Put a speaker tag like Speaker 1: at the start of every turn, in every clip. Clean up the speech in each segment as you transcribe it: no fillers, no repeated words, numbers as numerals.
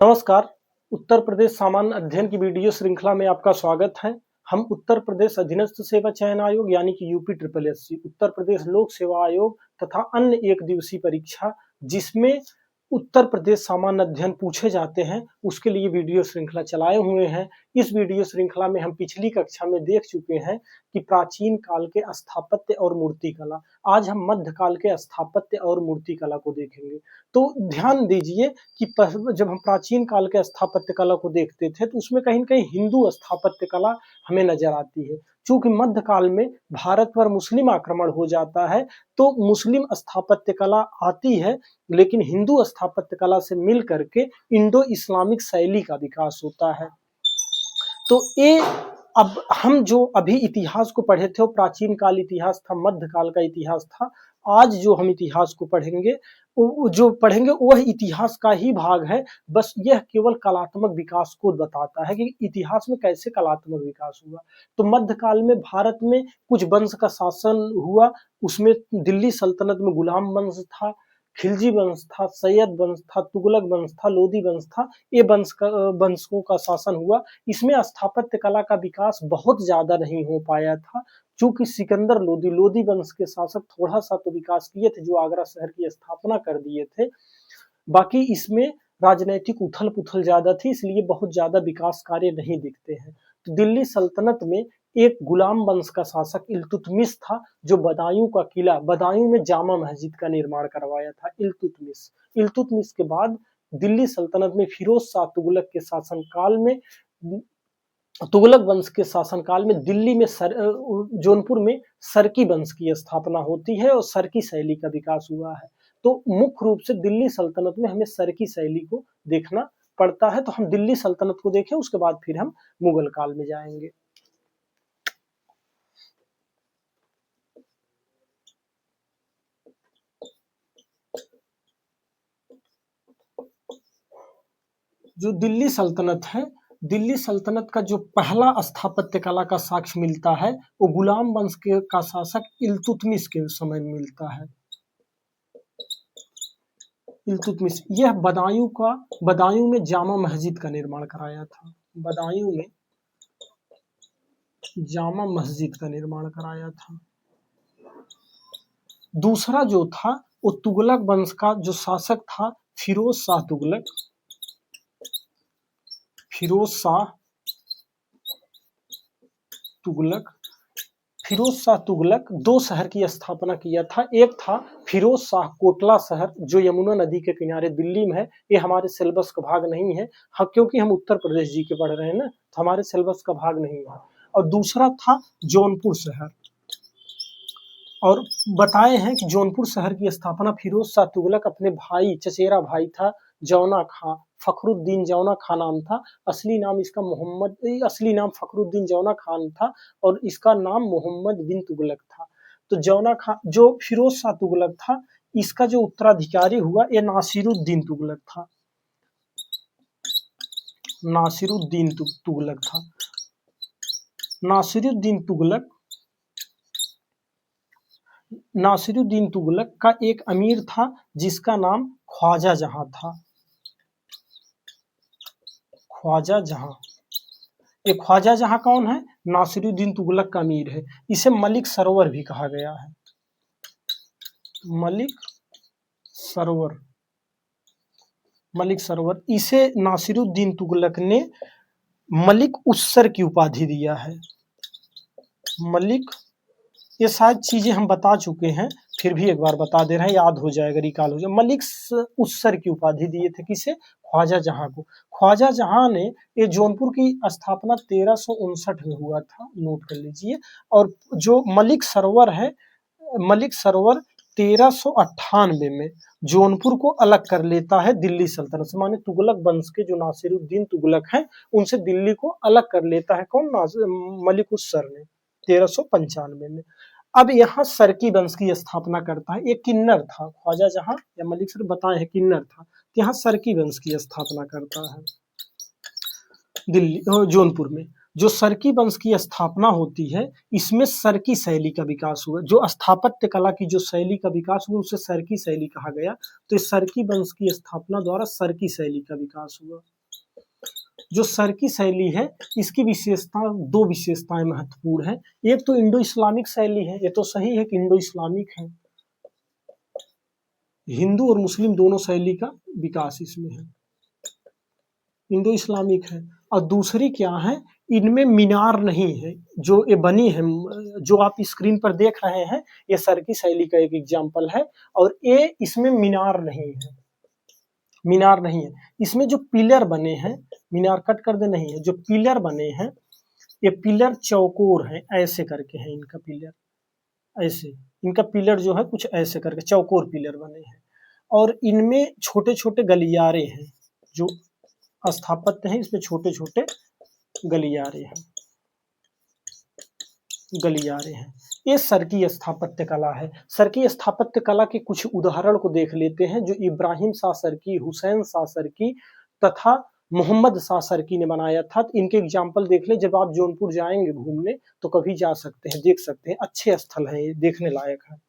Speaker 1: नमस्कार। उत्तर प्रदेश सामान्य अध्ययन की वीडियो श्रृंखला में आपका स्वागत है। हम उत्तर प्रदेश अधीनस्थ सेवा चयन आयोग यानी कि UP triple SC, Uttar Pradesh लोक सेवा आयोग तथा अन्य एक दिवसीय परीक्षा जिसमें उत्तर प्रदेश सामान्य अध्ययन पूछे जाते हैं, उसके लिए वीडियो श्रृंखला चलाए हुए हैं। इस वीडियो श्रृंखला में हम पिछली कक्षा में देख चुके हैं कि प्राचीन काल के स्थापत्य और मूर्ति कला। आज हम मध्यकाल के स्थापत्य और मूर्ति कला को देखेंगे। तो ध्यान दीजिए कि जब हम प्राचीन काल के स्थापत्य कला को देखते थे तो उसमें कहीं न कहीं हिंदू स्थापत्य कला हमें नजर आती है। चूंकि मध्यकाल में भारत पर मुस्लिम आक्रमण हो जाता है तो मुस्लिम स्थापत्य कला आती है, लेकिन हिंदू स्थापत्य कला से मिल करके इंडो इस्लामिक शैली का विकास होता है। तो ये अब हम जो अभी इतिहास को पढ़े थे वो प्राचीन काल इतिहास था, मध्यकाल का इतिहास था। आज जो हम इतिहास को पढ़ेंगे वह इतिहास का ही भाग है। बस यह केवल कलात्मक विकास को बताता है कि इतिहास में कैसे कलात्मक विकास हुआ। तो मध्यकाल में भारत में कुछ वंश का शासन हुआ। उसमें दिल्ली सल्तनत में गुलाम वंश था, खिलजी वंश था, सैयद वंश था, तुगलक वंश था, लोदी वंश था। ये वंशों का शासन हुआ। इसमें स्थापत्य कला का विकास बहुत ज्यादा नहीं हो पाया था, चूंकि सिकंदर लोदी वंश के शासक थोड़ा सा तो विकास किए थे, जो आगरा शहर की स्थापना कर दिए थे। बाकी इसमें राजनैतिक उथल पुथल ज्यादा थी, इसलिए बहुत ज्यादा विकास कार्य नहीं दिखते हैं। तो दिल्ली सल्तनत में एक गुलाम वंश का शासक इल्तुतमिश था, जो बदायूं का किला, बदायूं में जामा मस्जिद का निर्माण करवाया था इल्तुतमिश के बाद दिल्ली सल्तनत में फिरोज शाह तुगलक के शासनकाल में, तुगलक वंश के शासनकाल में दिल्ली में जौनपुर में सरकी वंश की स्थापना होती है और सरकी शैली का विकास हुआ है। तो मुख्य रूप से दिल्ली सल्तनत में हमें सरकी शैली को देखना पड़ता है। तो हम दिल्ली सल्तनत को देखें, उसके बाद फिर हम मुगल काल में जाएंगे। जो दिल्ली सल्तनत है, दिल्ली सल्तनत का जो पहला स्थापत्य कला का साक्ष्य मिलता है वो गुलाम वंश के का शासक इल्तुतमिश के समय में मिलता है। इल्तुतमिश यह बदायूं में जामा मस्जिद का निर्माण कराया था। बदायूं में जामा मस्जिद का निर्माण कराया था। दूसरा जो था वो तुगलक वंश का जो शासक था फिरोज शाह तुगलक दो शहर की स्थापना किया था। एक था फिरोज शाह कोटला शहर, जो यमुना नदी के किनारे दिल्ली में है। ये हमारे सिलेबस का भाग नहीं है, क्योंकि हम उत्तर प्रदेश जी के पढ़ रहे हैं ना, तो हमारे सिलेबस का भाग नहीं है। और दूसरा था जौनपुर शहर, और बताए हैं कि जौनपुर शहर की स्थापना फिरोज शाह तुगलक अपने भाई, चचेरा भाई था जौना खां, फखरुद्दीन जौना खां नाम था। असली नाम फखरुद्दीन जौना खान था और इसका नाम मोहम्मद बिन तुगलक था। तो जौना खां जो फिरोज शाह तुगलक था, इसका जो उत्तराधिकारी हुआ ये नासिरुद्दीन तुगलक था। नासिरुद्दीन तुगलक का एक अमीर था जिसका नाम ख्वाजा जहां था। ये ख्वाजा जहां कौन है? नासिरुद्दीन तुगलक का अमीर है। इसे मलिक सरोवर भी कहा गया है। मलिक सरोवर इसे नासिरुद्दीन तुगलक ने मलिक उस्सर की उपाधि दिया है। ये शायद चीजें हम बता चुके हैं, फिर भी एक बार बता दे रहे हैं, याद हो जाएगा, रिकॉल हो जाएगा। मलिक उस्सर की उपाधि दिए थे किसे? ख्वाजा जहां को। ख्वाजा जहां ने ये जौनपुर की स्थापना 1359 में हुआ था, नोट कर लीजिए। और जो मलिक सरोवर है, मलिक सरोवर 1398 में जौनपुर को अलग कर लेता है दिल्ली सल्तनत से। माने तुगलक वंश के जो नासिरुद्दीन तुगलक हैं, उनसे दिल्ली को अलग कर लेता है कौन? मलिक उस्सर ने 1395 में। अब यहाँ सरकी वंश की स्थापना करता है। एक किन्नर था ख्वाजा जहां, या मलिक सर बताए हैं किन्नर था। यहाँ सरकी वंश की स्थापना करता है दिल्ली जौनपुर में। जो सरकी वंश की स्थापना होती है, इसमें सरकी शैली का विकास हुआ। जो स्थापत्य कला की जो शैली का विकास हुआ उसे सरकी शैली कहा गया। तो इस सरकी वंश की स्थापना द्वारा सरकी शैली का विकास हुआ। जो सरकी शैली है इसकी विशेषता, दो विशेषताएं महत्वपूर्ण है। एक तो इंडो इस्लामिक शैली है, ये तो सही है कि इंडो इस्लामिक है, हिंदू और मुस्लिम दोनों शैली का विकास इसमें है, इंडो इस्लामिक है। और दूसरी क्या है, इनमें मीनार नहीं है। जो ये बनी है, जो आप स्क्रीन पर देख रहे हैं, ये सरकी शैली का एक एग्जाम्पल है। और ये इसमें मीनार नहीं है, मीनार नहीं है। इसमें जो पिलर बने हैं, मीनार कट कर दे नहीं है, जो पिलर बने हैं ये पिलर चौकोर है, ऐसे करके है इनका पिलर, ऐसे इनका पिलर जो है कुछ ऐसे करके चौकोर पिलर बने हैं। और इनमें छोटे छोटे गलियारे हैं, जो स्थापत्य है इसमें छोटे छोटे गलियारे हैं, गलियारे हैं। ये सरकी स्थापत्य कला है। सरकी स्थापत्य कला के कुछ उदाहरण को देख लेते हैं, जो इब्राहिम शाह सरकी, हुसैन शाह सरकी तथा मोहम्मद शाह सरकी ने बनाया था। तो इनके एग्जाम्पल देख ले, जब आप जौनपुर जाएंगे घूमने तो कभी जा सकते हैं, देख सकते हैं, अच्छे स्थल है, ये देखने लायक है।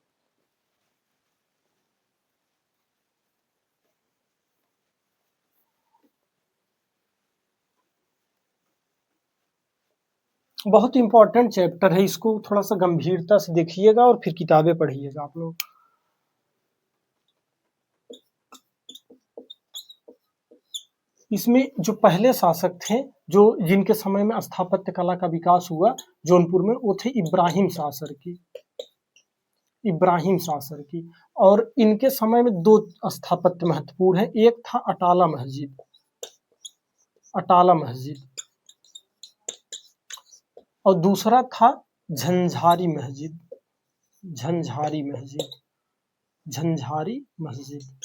Speaker 1: बहुत इंपॉर्टेंट चैप्टर है, इसको थोड़ा सा गंभीरता से देखिएगा और फिर किताबें पढ़िएगा आप लोग। इसमें जो पहले शासक थे, जो जिनके समय में स्थापत्य कला का विकास हुआ जौनपुर में, वो थे इब्राहिम शाह सरकी, इब्राहिम शाह सरकी। और इनके समय में दो स्थापत्य महत्वपूर्ण है। एक था अटाला मस्जिद, अटाला मस्जिद, और दूसरा था झंझारी मस्जिद, झंझारी मस्जिद, झंझारी मस्जिद।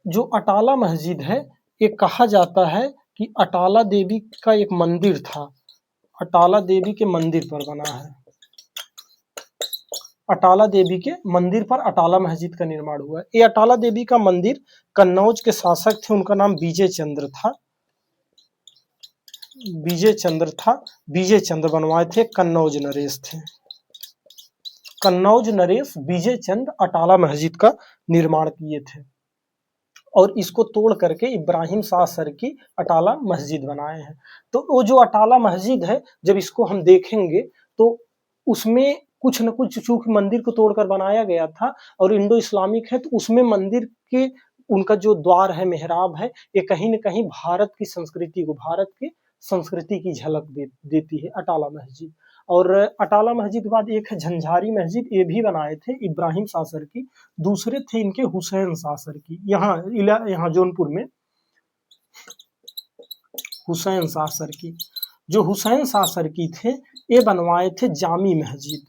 Speaker 1: जो अटाला मस्जिद है, ये कहा जाता है कि अटाला देवी का एक मंदिर था, अटाला देवी के मंदिर पर बना है, अटाला देवी के मंदिर पर अटाला मस्जिद का निर्माण हुआ है। ये अटाला देवी का मंदिर कन्नौज के शासक थे, उनका नाम विजय चंद्र था, विजय चंद्र था, विजय चंद्र बनवाए थे, कन्नौज नरेश थे, कन्नौज नरेश विजय चंद्र अटाला मस्जिद का निर्माण किए थे। और इसको तोड़ करके इब्राहिम शाह सरकी अटाला मस्जिद बनाए हैं। तो वो जो अटाला मस्जिद है, जब इसको हम देखेंगे तो उसमें कुछ न कुछ, चूंकि मंदिर को तोड़कर बनाया गया था और इंडो इस्लामिक है, तो उसमें मंदिर के उनका जो द्वार है, मेहराब है, ये कहीं न कहीं भारत की संस्कृति को, भारत की संस्कृति की झलक देती है अटाला मस्जिद। और अटाला मस्जिद के बाद एक है झंझारी मस्जिद, ये भी बनाए थे इब्राहिम शाह सरकी। दूसरे थे इनके हुसैन शाह सरकी, यहाँ जौनपुर में हुसैन शाह सरकी। जो हुसैन शाह सरकी थे, ये बनवाए थे जामी मस्जिद,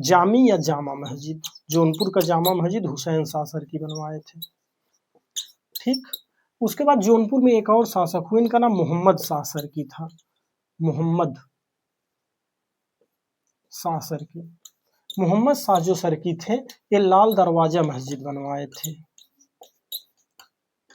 Speaker 1: जामी या जामा मस्जिद, जौनपुर का जामा मस्जिद हुसैन शाह सरकी बनवाए थे। ठीक, उसके बाद जौनपुर में एक और शासक हुए, इनका नाम मोहम्मद शाह सरकी था, मोहम्मद शाह सरकी। मोहम्मद शाह जो सरकी थे, ये लाल दरवाजा मस्जिद बनवाए थे,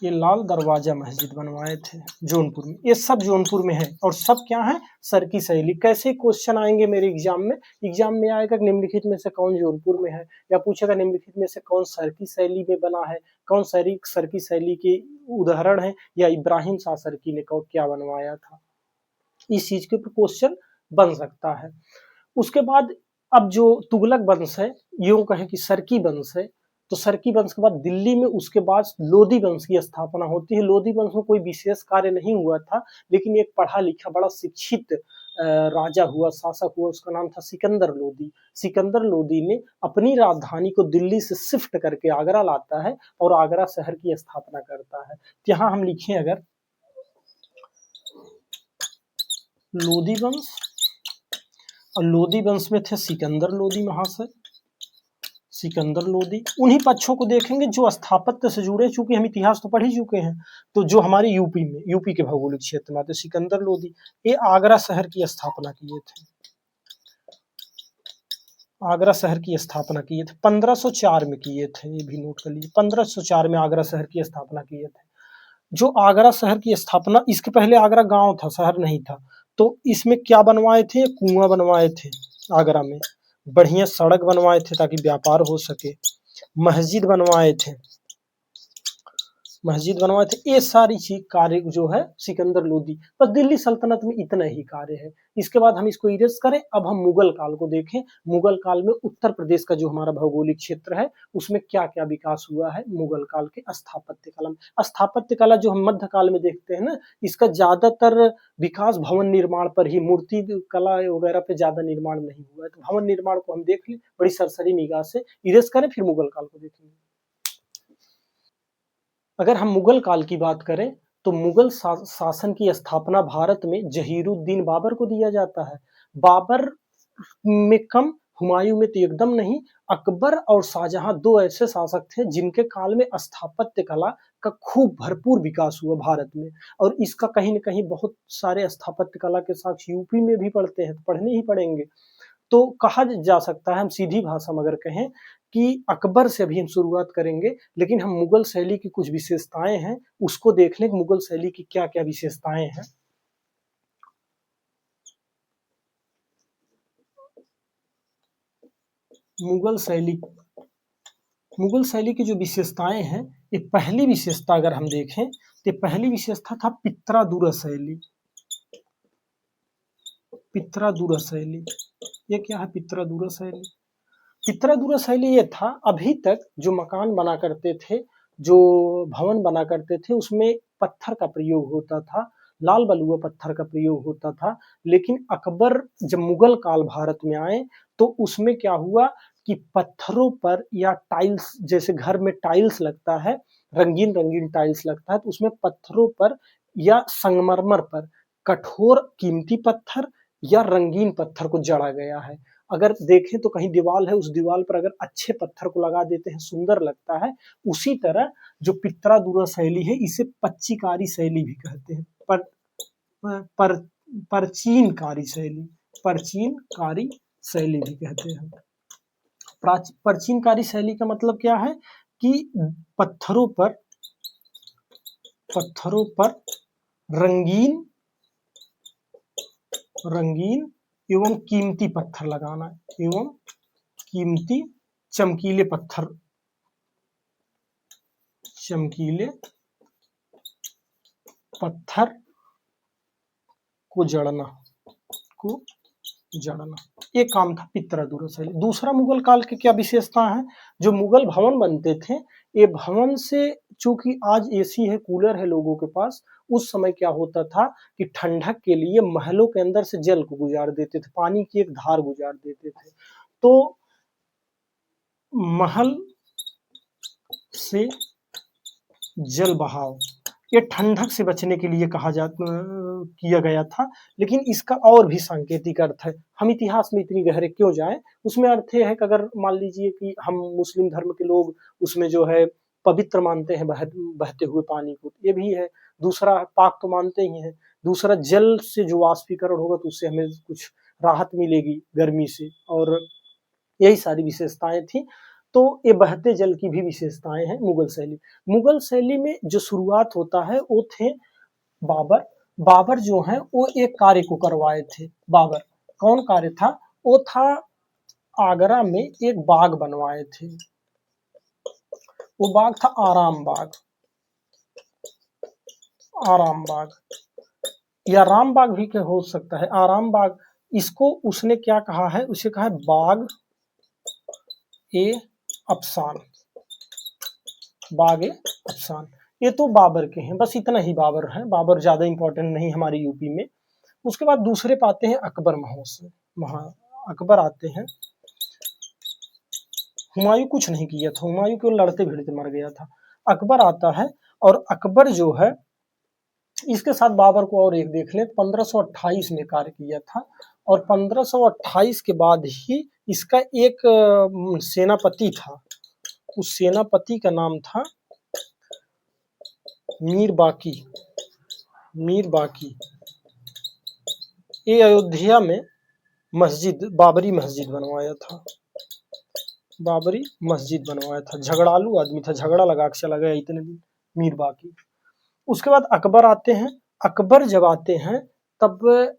Speaker 1: ये लाल दरवाजा मस्जिद बनवाए थे जौनपुर में। ये सब जौनपुर में है और सब क्या है, सरकी शैली। कैसे क्वेश्चन आएंगे मेरे एग्जाम में, एग्जाम में आएगा निम्नलिखित में से कौन जौनपुर में है, या पूछेगा निम्नलिखित में से कौन सरकी शैली में बना है, कौन सरकी शैली के उदाहरण है, या इब्राहिम शाह सरकी ने क्या बनवाया था। इस चीज के ऊपर क्वेश्चन बन सकता है। उसके बाद अब जो तुगलक वंश है, यूं कहें कि सरकी वंश है, तो सरकी वंश के बाद दिल्ली में उसके बाद लोधी वंश की स्थापना होती है। लोधी वंश में कोई विशेष कार्य नहीं हुआ था, लेकिन एक पढ़ा लिखा बड़ा शिक्षित राजा हुआ, शासक हुआ, उसका नाम था सिकंदर लोधी। सिकंदर लोधी ने अपनी राजधानी को दिल्ली से शिफ्ट करके आगरा लाता है और आगरा शहर की स्थापना करता है। यहाँ हम लिखें अगर लोधी वंश, और लोधी वंश में थे सिकंदर लोधी महाशय, सिकंदर लोधी। उन्हीं पक्षों को देखेंगे जो स्थापत्य से जुड़े, चूंकि हम इतिहास तो पढ़ ही चुके हैं, तो जो हमारे यूपी में, यूपी के भौगोलिक क्षेत्र में आते, सिकंदर लोधी ये आगरा शहर की स्थापना किए थे, आगरा शहर की स्थापना किए थे, 1504 में किए थे, ये भी नोट कर लीजिए, 1504 में आगरा शहर की स्थापना किए थे। जो आगरा शहर की स्थापना, इसके पहले आगरा गांव था, शहर नहीं था। तो इसमें क्या बनवाए थे, कुआं बनवाए थे आगरा में, बढ़िया सड़क बनवाए थे ताकि व्यापार हो सके, मस्जिद बनवाए थे, मस्जिद बनवाए थे। ये सारी चीज कार्य जो है सिकंदर लोदी, बस दिल्ली सल्तनत में इतना ही कार्य है। इसके बाद हम इसको इरेज करें, अब हम मुगल काल को देखें। मुगल काल में उत्तर प्रदेश का जो हमारा भौगोलिक क्षेत्र है उसमें क्या क्या विकास हुआ है मुगल काल के स्थापत्य कला में। स्थापत्य कला जो हम मध्य काल में देखते हैं ना, इसका ज्यादातर विकास भवन निर्माण पर ही, मूर्ति कला वगैरह पे ज्यादा निर्माण नहीं हुआ है। तो भवन निर्माण को हम देख लें बड़ी सरसरी निगाह से, इरेज करें फिर मुगल काल को देखेंगे। अगर हम मुगल काल की बात करें तो मुगल शासन की स्थापना भारत में जहीरुद्दीन बाबर को दिया जाता है। बाबर में कम, हुमायूं में तो एकदम नहीं। अकबर और शाहजहां दो ऐसे शासक थे जिनके काल में स्थापत्य कला का खूब भरपूर विकास हुआ भारत में, और इसका कहीं न कहीं बहुत सारे स्थापत्य कला के साक्ष्य यूपी में भी पढ़ते हैं, पढ़ने ही पड़ेंगे। तो कहा जा सकता है, हम सीधी भाषा में अगर कहें कि अकबर से अभी हम शुरुआत करेंगे, लेकिन हम मुगल शैली की कुछ विशेषताएं हैं उसको देख लें, मुगल शैली की क्या क्या विशेषताएं हैं। मुगल शैली की जो विशेषताएं हैं, ये पहली विशेषता अगर हम देखें तो पहली विशेषता था पित्रादुरा शैली। पित्रादुरा शैली, ये क्या है पित्रादुरा शैली? पित्रादुरा शैली ये था, अभी तक जो मकान बना करते थे, जो भवन बना करते थे, उसमें पत्थर का प्रयोग होता था, लाल बलुआ पत्थर का प्रयोग होता था। लेकिन अकबर जब मुगल काल भारत में आए तो उसमें क्या हुआ कि पत्थरों पर या टाइल्स, जैसे घर में टाइल्स लगता है, रंगीन रंगीन टाइल्स लगता है, तो उसमें पत्थरों पर या संगमरमर पर कठोर कीमती पत्थर या रंगीन पत्थर को जड़ा गया है। अगर देखें तो कहीं दीवार है, उस दीवार पर अगर अच्छे पत्थर को लगा देते हैं, सुंदर लगता है। उसी तरह जो पित्रादुरा शैली है, इसे पच्चीकारी शैली भी कहते हैं। पर परचीनकारी शैली, परचीनकारी शैली भी कहते हैं। परचीनकारी शैली का मतलब क्या है कि पत्थरों पर रंगीन एवं कीमती पत्थर लगाना, एवं कीमती चमकीले पत्थर को जड़ना, ये काम था पित्रादुरा शैली। दूसरा मुगल काल के क्या विशेषता है, जो मुगल भवन बनते थे, ये भवन से, चूंकि आज एसी है, कूलर है लोगों के पास, उस समय क्या होता था कि ठंडक के लिए महलों के अंदर से जल को गुजार देते थे, पानी की एक धार गुजार देते थे। तो महल से जल बहाव, ये ठंडक से बचने के लिए किया गया था। लेकिन इसका और भी सांकेतिक अर्थ है, हम इतिहास में इतनी गहरे क्यों जाएं। उसमें अर्थ है कि अगर मान लीजिए कि हम मुस्लिम धर्म के लोग उसमें जो है पवित्र मानते हैं बहते हुए पानी को, ये भी है। दूसरा पाक तो मानते ही हैं। दूसरा जल से जो वाष्पीकरण होगा तो उससे हमें कुछ राहत मिलेगी गर्मी से, और यही सारी विशेषताएं थी। तो ये बहते जल की भी विशेषताएं हैं मुगल शैली। मुगल शैली में जो शुरुआत होता है वो थे बाबर। बाबर जो है वो एक कार्य को करवाए थे। बाबर कौन कार्य था? वो था आगरा में एक बाग बनवाए थे। वो बाग था आराम बाग, आराम बाग या राम बाग भी हो सकता है, आराम बाग। इसको उसने क्या कहा है, उसे कहा है बाग ए अफसान, बाग ए अफसान। ये तो बाबर के हैं, बस इतना ही बाबर है, बाबर ज्यादा इंपॉर्टेंट नहीं हमारे यूपी में। उसके बाद दूसरे पाते हैं अकबर महोत्सव, अकबर आते हैं। हुमायूं कुछ नहीं किया था, हुमायूं केवल लड़ते भिड़ते मर गया था। अकबर आता है, और अकबर जो है, इसके साथ बाबर को और एक देख ले, 1528 में कार्य किया था, और 1528 के बाद ही इसका एक सेनापति था। उस सेनापति का नाम था मीर बाकी। ये अयोध्या में बाबरी मस्जिद बनवाया था, बाबरी मस्जिद बनवाया था। झगड़ालू आदमी था, झगड़ा लगा के चला गया इतने दिन, मीर बाकी। उसके बाद अकबर आते हैं। अकबर जब आते हैं तब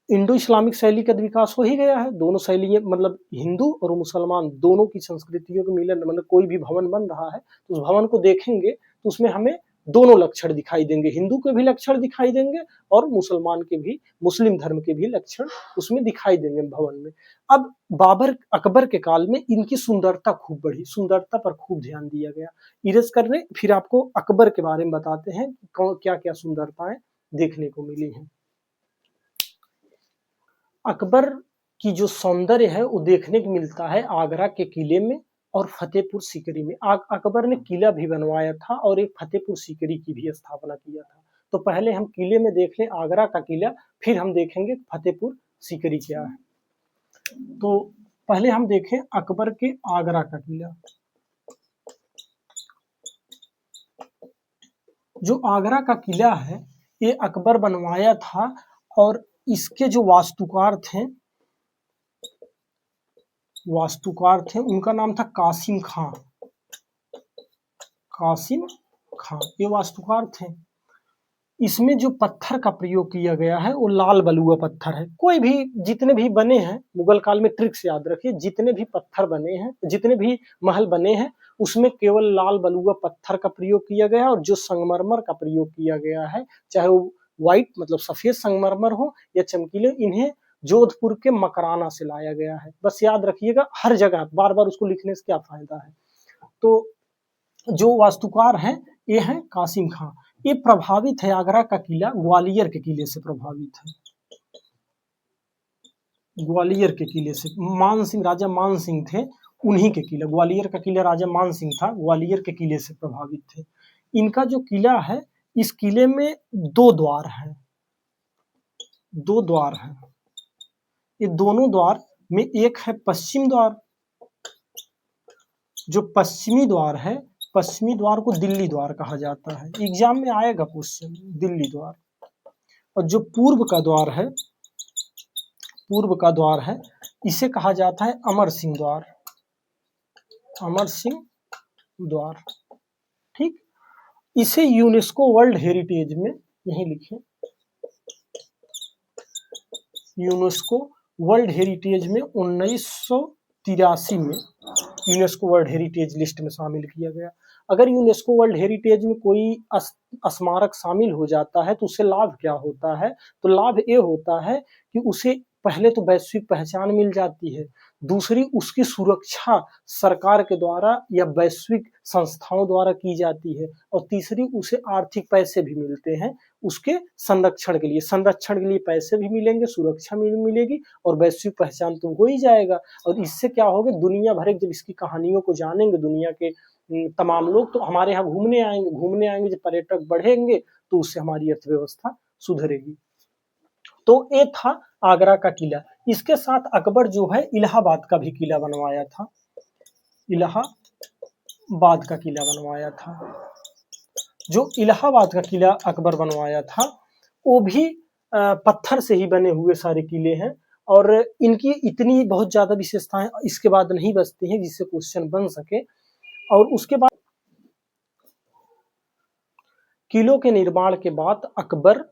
Speaker 1: इंडो इस्लामिक शैली का विकास हो ही गया है। दोनों शैलियाँ मतलब हिंदू और मुसलमान दोनों की संस्कृतियों के मिलन, मतलब कोई भी भवन बन रहा है तो उस भवन को देखेंगे तो उसमें हमें दोनों लक्षण दिखाई देंगे, हिंदू के भी लक्षण दिखाई देंगे और मुसलमान के भी, मुस्लिम धर्म के भी लक्षण उसमें दिखाई देंगे भवन में। अब अकबर के काल में इनकी सुंदरता खूब बढ़ी, सुंदरता पर खूब ध्यान दिया गया। इरेज करने फिर आपको अकबर के बारे में बताते हैं क्या क्या सुंदरताएं देखने को मिली हैं। अकबर की जो सौंदर्य है वो देखने को मिलता है आगरा के किले में और फतेहपुर सीकरी में। अकबर ने किला भी बनवाया था और एक फतेहपुर सीकरी की भी स्थापना किया था। तो पहले हम किले में देख लें आगरा का किला, फिर हम देखेंगे फतेहपुर सीकरी क्या है। तो पहले हम देखें अकबर के आगरा का किला। जो आगरा का किला है ये अकबर बनवाया था और इसके जो वास्तुकार थे उनका नाम था कासिम खां। कासिम खां ये वास्तुकार थे। इसमें जो पत्थर का प्रयोग किया गया है वो लाल बलुआ पत्थर है। कोई भी जितने भी बने हैं मुगल काल में, ट्रिक्स याद रखिए, जितने भी पत्थर बने हैं, जितने भी महल बने हैं उसमें केवल लाल बलुआ पत्थर का प्रयोग किया गया है और जो संगमरमर का प्रयोग किया गया है, चाहे वो व्हाइट मतलब सफेद संगमरमर हो या चमकीले, इन्हें जोधपुर के मकराना से लाया गया है। बस याद रखिएगा, हर जगह बार बार उसको लिखने से क्या फायदा है। तो जो वास्तुकार हैं ये हैं कासिम खां। ये प्रभावित है, आगरा का किला ग्वालियर के किले से प्रभावित है। ग्वालियर के किले से मान सिंह, राजा मान सिंह थे, उन्हीं के किला, ग्वालियर का किला राजा मान सिंह था, ग्वालियर के किले से प्रभावित थे। इनका जो किला है इस किले में दो द्वार हैं, दो द्वार हैं। ये दोनों द्वार में एक है पश्चिम द्वार। जो पश्चिमी द्वार है, पश्चिमी द्वार को दिल्ली द्वार कहा जाता है, एग्जाम में आएगा क्वेश्चन, दिल्ली द्वार। और जो पूर्व का द्वार है, पूर्व का द्वार है, इसे कहा जाता है अमर सिंह द्वार, अमर सिंह द्वार। ठीक, इसे यूनेस्को वर्ल्ड हेरिटेज में, यही लिखे, यूनेस्को वर्ल्ड हेरिटेज में 1983 में यूनेस्को वर्ल्ड हेरिटेज लिस्ट में शामिल किया गया। अगर यूनेस्को वर्ल्ड हेरिटेज में कोई स्मारक शामिल हो जाता है तो उससे लाभ क्या होता है? तो लाभ ये होता है कि उसे पहले तो वैश्विक पहचान मिल जाती है, दूसरी उसकी सुरक्षा सरकार के द्वारा या वैश्विक संस्थाओं द्वारा की जाती है, और तीसरी उसे आर्थिक पैसे भी मिलते हैं उसके संरक्षण के लिए। संरक्षण के लिए पैसे भी मिलेंगे, सुरक्षा भी मिलेगी और वैश्विक पहचान तो हो ही जाएगा। और इससे क्या होगा, दुनिया भर जब इसकी कहानियों को जानेंगे दुनिया के तमाम लोग, तो हमारे यहाँ घूमने आएंगे, जब पर्यटक बढ़ेंगे तो उससे हमारी अर्थव्यवस्था सुधरेगी। तो ये था आगरा का किला। इसके साथ अकबर जो है इलाहाबाद का भी किला बनवाया था, इलाहाबाद का किला बनवाया था। जो इलाहाबाद का किला अकबर बनवाया था वो भी पत्थर से ही बने हुए सारे किले हैं और इनकी इतनी बहुत ज्यादा विशेषताएं इसके बाद नहीं बचती हैं जिससे क्वेश्चन बन सके। और उसके बाद किलों के निर्माण के बाद अकबर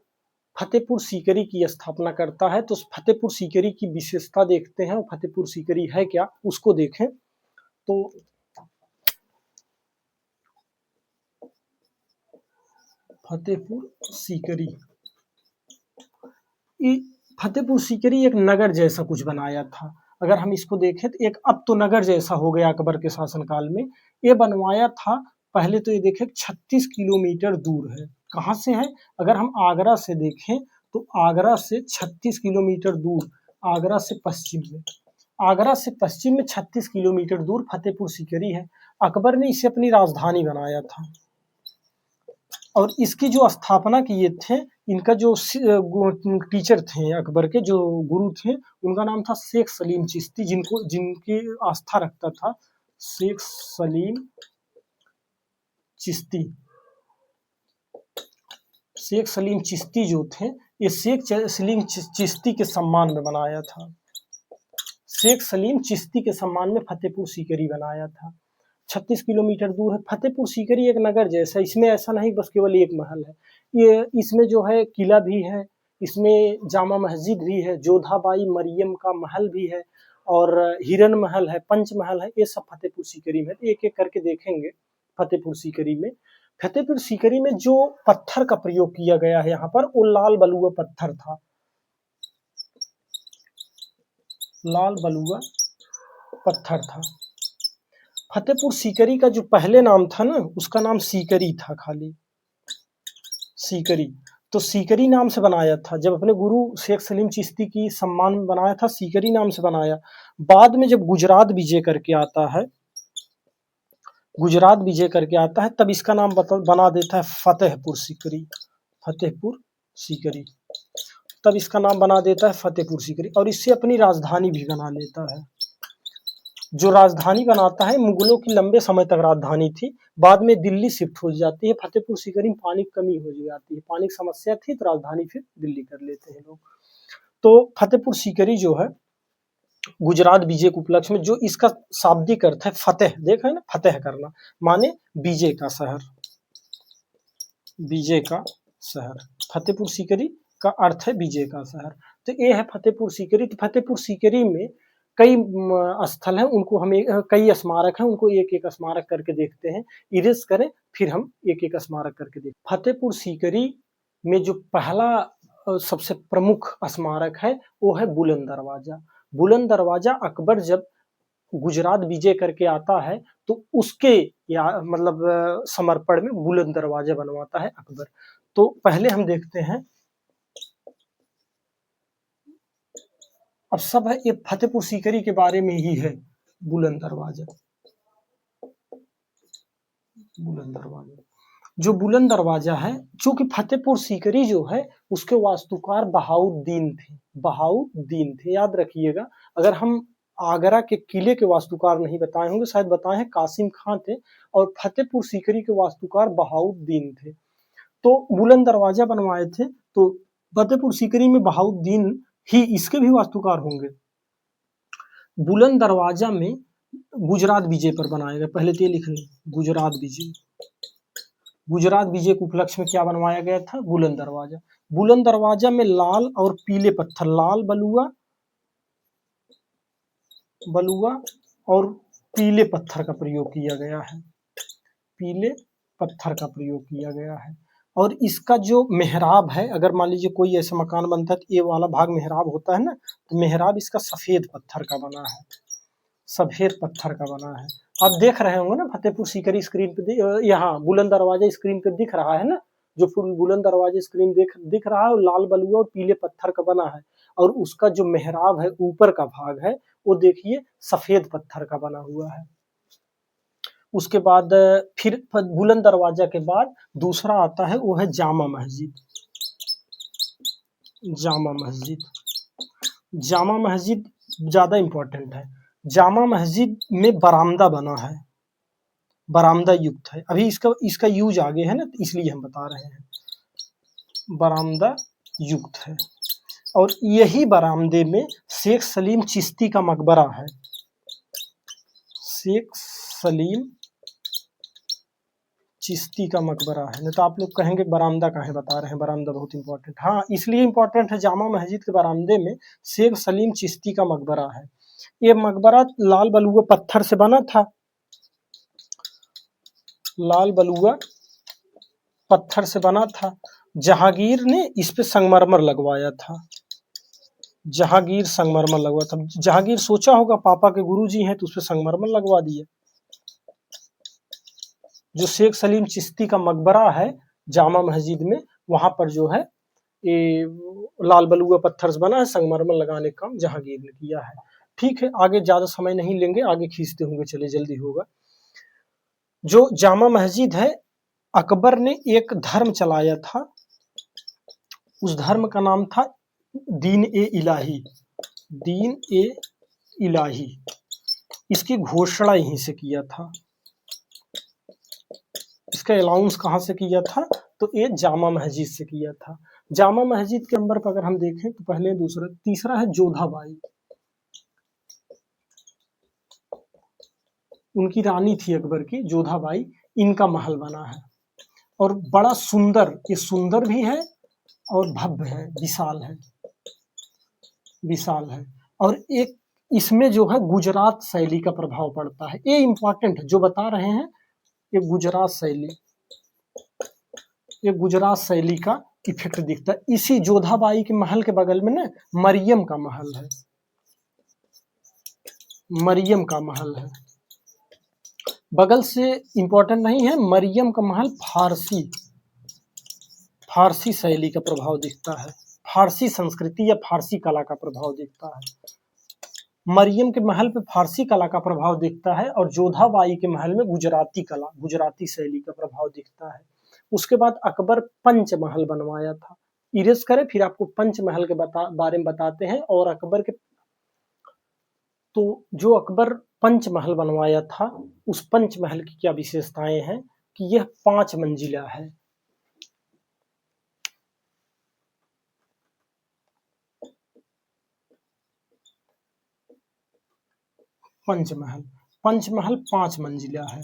Speaker 1: फतेहपुर सीकरी की स्थापना करता है। तो फतेहपुर सीकरी की विशेषता देखते हैं, फतेहपुर सीकरी है क्या उसको देखें। तो फतेहपुर सीकरी, फतेहपुर सीकरी एक नगर जैसा कुछ बनाया था। अगर हम इसको देखें तो एक अब तो नगर जैसा हो गया अकबर के शासनकाल में। ये बनवाया था, पहले तो ये देखें 36 किलोमीटर दूर है। कहाँ से है? अगर हम आगरा से देखें तो आगरा से 36 किलोमीटर दूर, आगरा से पश्चिम में, आगरा से पश्चिम में 36 किलोमीटर दूर फतेहपुर सीकरी है। अकबर ने इसे अपनी राजधानी बनाया था और इसकी जो स्थापना किए थे, इनका जो टीचर थे अकबर के, जो गुरु थे, उनका नाम था शेख सलीम चिश्ती, जिनकी आस्था रखता था शेख सलीम चिश्ती। शेख सलीम चिश्ती जो थे, ये शेख सलीम चिश्ती के सम्मान में बनाया था, शेख सलीम चिश्ती के सम्मान में फतेहपुर सीकरी बनाया था। 36 किलोमीटर दूर है। फतेहपुर सीकरी एक नगर जैसा, इसमें ऐसा नहीं बस केवल एक महल है, ये इसमें जो है किला भी है, इसमें जामा मस्जिद भी है, जोधाबाई मरियम का महल भी है, और हिरन महल है, पंच महल है, ये सब फतेहपुर सीकरी में। एक एक करके देखेंगे फतेहपुर सीकरी में। फतेहपुर सीकरी में जो पत्थर का प्रयोग किया गया है यहाँ पर, वो लाल बलुआ पत्थर था, लाल बलुआ पत्थर था। फतेहपुर सीकरी का जो पहले नाम था ना, उसका नाम सीकरी था, खाली सीकरी। तो सीकरी नाम से बनाया था, जब अपने गुरु शेख सलीम चिश्ती की सम्मान में बनाया था, सीकरी नाम से बनाया। बाद में जब गुजरात विजय करके आता है, गुजरात विजय करके आता है, तब इसका नाम बना देता है फतेहपुर सीकरी, फतेहपुर सीकरी, तब इसका नाम बना देता है फतेहपुर सीकरी, और इससे अपनी राजधानी भी बना लेता है। जो राजधानी बनाता है, मुगलों की लंबे समय तक राजधानी थी, बाद में दिल्ली शिफ्ट हो जाती है। फतेहपुर सीकरी में पानी की कमी हो जाती है, पानी की समस्या थी, तो राजधानी फिर दिल्ली कर लेते हैं लोग। तो फतेहपुर सीकरी जो है गुजरात विजय के उपलक्ष्य में, जो इसका शाब्दिक अर्थ है फतेह, देखा है ना, फतेह करना माने विजय का शहर, विजय का शहर। फतेहपुर सीकरी का अर्थ है विजय का शहर। तो ये है फतेहपुर सीकरी। तो फतेहपुर सीकरी में कई स्थल हैं, उनको हम कई स्मारक हैं, उनको एक एक स्मारक करके देखते हैं। इरेज करें, फिर हम एक एक स्मारक करके देखते हैं। फतेहपुर सीकरी में जो पहला सबसे प्रमुख स्मारक है, वो है बुलंद दरवाजा। बुलंद दरवाजा अकबर जब गुजरात विजय करके आता है, तो उसके या मतलब समर्पण में बुलंद दरवाजा बनवाता है अकबर। तो पहले हम देखते हैं, अब सब है ये फतेहपुर सीकरी के बारे में ही है। बुलंद दरवाजा, बुलंद दरवाजा, जो बुलंद दरवाजा है, चूंकि फतेहपुर सीकरी जो है उसके वास्तुकार बहाउद्दीन थे, बहाउद्दीन थे, याद रखिएगा। अगर हम आगरा के किले के वास्तुकार नहीं बताए होंगे, शायद बताए हैं कासिम खां थे, और फतेहपुर सीकरी के वास्तुकार बहाउद्दीन थे। तो बुलंद दरवाजा बनवाए थे, तो फतेहपुर सीकरी में बहाउद्दीन ही इसके भी वास्तुकार होंगे। बुलंद दरवाजा में गुजरात विजय पर बनाया गया, पहले तो ये लिख लें, गुजरात विजय, गुजरात विजय के उपलक्ष्य में क्या बनवाया गया था, बुलंद दरवाजा। बुलंद दरवाजा में लाल और पीले पत्थर, लाल बलुआ, बलुआ और पीले पत्थर का प्रयोग किया गया है, पीले पत्थर का प्रयोग किया गया है। और इसका जो मेहराब है, अगर मान लीजिए कोई ऐसा मकान बनता है तो ये वाला भाग मेहराब होता है ना, तो मेहराब इसका सफेद पत्थर का बना है, सफेद पत्थर का बना है। आप देख रहे होंगे ना फतेहपुर सीकरी स्क्रीन पे, यहाँ बुलंद दरवाजा स्क्रीन पे दिख रहा है ना, जो बुलंद दरवाजा स्क्रीन दिख रहा है, और लाल बलुआ और पीले पत्थर का बना है, और उसका जो मेहराब है, ऊपर का भाग है, वो देखिए सफेद पत्थर का बना हुआ है। उसके बाद फिर बुलंद दरवाजा के बाद दूसरा आता है, वो है जामा मस्जिद। जामा मस्जिद, जामा मस्जिद ज्यादा इंपॉर्टेंट है। जामा मस्जिद में बरामदा बना है, बरामदा युक्त है। अभी इसका यूज आगे है ना, तो इसलिए हम बता रहे हैं, बरामदा युक्त है। और यही बरामदे में शेख सलीम चिश्ती का मकबरा है, शेख सलीम चिश्ती का मकबरा है। नहीं तो आप लोग कहेंगे बरामदा काहे बता रहे हैं, बरामदा बहुत इंपॉर्टेंट। हाँ, इसलिए इंपॉर्टेंट है, जामा मस्जिद के बरामदे में शेख सलीम चिश्ती का मकबरा है। ये मकबरा लाल बलुआ पत्थर से बना था, लाल बलुआ पत्थर से बना था। जहांगीर ने इस पे संगमरमर लगवाया था, जहांगीर संगमरमर लगवाया था। जहांगीर सोचा होगा पापा के गुरुजी हैं, तो उस पे संगमरमर लगवा दिए। जो शेख सलीम चिश्ती का मकबरा है जामा मस्जिद में, वहां पर जो है ये लाल बलुआ पत्थर से बना है, संगमरमर लगाने का काम जहांगीर ने किया है। ठीक है, आगे ज्यादा समय नहीं लेंगे, आगे खींचते होंगे, चले जल्दी होगा। जो जामा मस्जिद है, अकबर ने एक धर्म चलाया था, उस धर्म का नाम था दीन ए इलाही, दीन ए इलाही। इसकी घोषणा यहीं से किया था, इसका अलाउंस कहाँ से किया था, तो ये जामा मस्जिद से किया था। जामा मस्जिद के नंबर पर अगर हम देखें तो पहले, दूसरा, तीसरा है जोधाबाई। उनकी रानी थी अकबर की जोधाबाई, इनका महल बना है और बड़ा सुंदर, ये सुंदर भी है और भव्य है, विशाल है, विशाल है। और एक इसमें जो है गुजरात शैली का प्रभाव पड़ता है, ये इंपॉर्टेंट है जो बता रहे हैं, ये गुजरात शैली, ये गुजरात शैली का इफेक्ट दिखता है। इसी जोधाबाई के महल के बगल में ना मरियम का महल है, मरियम का महल है, बगल से इंपॉर्टेंट नहीं है। मरियम का महल फारसी शैली का प्रभाव दिखता है, फारसी संस्कृति या फारसी कला का प्रभाव दिखता है। मरियम के महल पे फारसी कला का प्रभाव दिखता है और जोधाबाई के महल में गुजराती कला, गुजराती शैली का प्रभाव दिखता है। उसके बाद अकबर पंचमहल बनवाया था। इरेज करें, फिर आपको पंचमहल के बारे में बताते हैं। और अकबर के तो जो अकबर पंचमहल बनवाया था, उस पंचमहल की क्या विशेषताएं हैं कि यह 5 मंजिला है। पंचमहल 5 मंजिला है।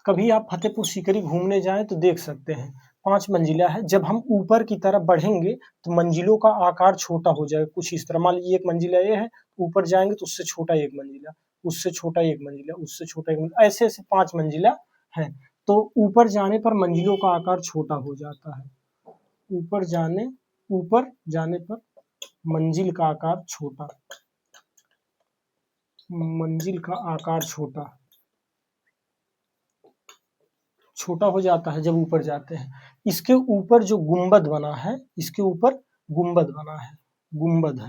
Speaker 1: कभी आप फतेहपुर सीकरी घूमने जाएं तो देख सकते हैं, 5 मंजिला है। जब हम ऊपर की तरफ बढ़ेंगे तो मंजिलों का आकार छोटा हो जाएगा, कुछ इस तरह। मान लीजिए 1 मंजिला ये है, ऊपर जाएंगे तो उससे छोटा 1 मंजिला, उससे छोटा 1 मंजिला, उससे छोटा 1 मंजिला, ऐसे ऐसे 5 मंजिला है। तो ऊपर जाने पर मंजिलों का आकार छोटा हो जाता है। ऊपर जाने पर मंजिल का आकार छोटा, मंजिल का आकार छोटा हो जाता है जब ऊपर जाते हैं। इसके ऊपर जो गुंबद बना है, इसके ऊपर गुंबद बना है, गुंबद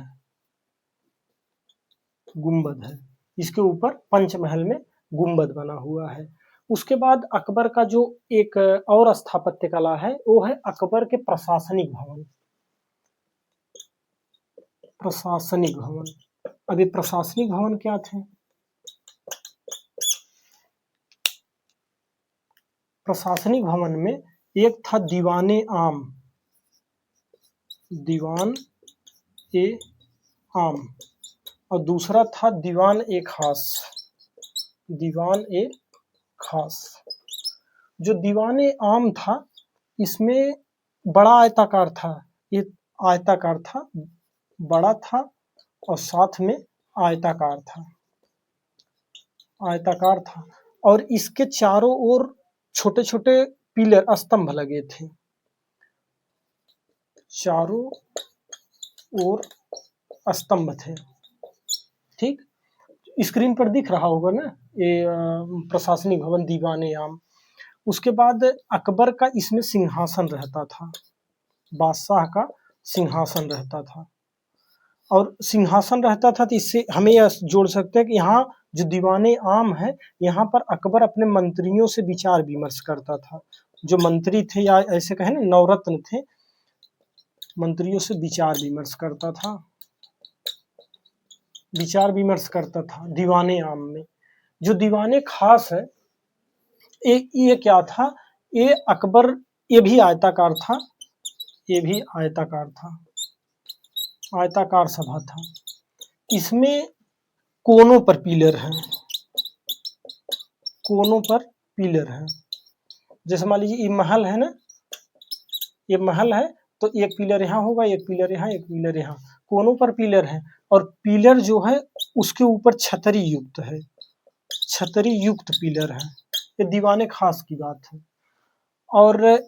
Speaker 1: है, इसके ऊपर पंचमहल में गुंबद बना हुआ है। उसके बाद अकबर का जो एक और स्थापत्य कला है, वो है अकबर के प्रशासनिक भवन। प्रशासनिक भवन, अभी प्रशासनिक भवन क्या थे? प्रशासनिक भवन में एक था दीवाने आम, दीवान ए आम, और दूसरा था दीवान ए खास, दीवान ए खास। जो दीवान ए आम था, इसमें बड़ा आयताकार था, ये आयताकार था, बड़ा था और साथ में आयताकार था, आयताकार था। और इसके चारों ओर छोटे छोटे पिलर, स्तंभ लगे थे, चारों ओर स्तंभ थे। ठीक, स्क्रीन पर दिख रहा होगा ना ये प्रशासनिक भवन दीवाने आम। उसके बाद अकबर का इसमें सिंहासन रहता था, बादशाह का सिंहासन रहता था। और सिंहासन रहता था तो इससे हमें यह जोड़ सकते हैं कि यहाँ जो दीवाने आम है, यहाँ पर अकबर अपने मंत्रियों से विचार विमर्श करता था। जो मंत्री थे या ऐसे कहें ना नवरत्न थे, मंत्रियों से विचार विमर्श करता था, विचार विमर्श करता था दीवाने आम में। जो दीवाने खास है, ये क्या था? ये अकबर, ये भी आयताकार था, ये भी आयताकार था, आयताकार सभा था। इसमें कोनों पर पिलर हैं, कोनों पर पिलर हैं। जैसे मान लीजिए ये महल है ना, ये महल है तो एक पिलर यहाँ होगा, एक पिलर यहाँ, एक पिलर यहाँ, कोनों पर पिलर है। और पिलर जो है उसके ऊपर छतरी युक्त है, छतरी युक्त पिलर है। ये दीवाने खास की बात है। और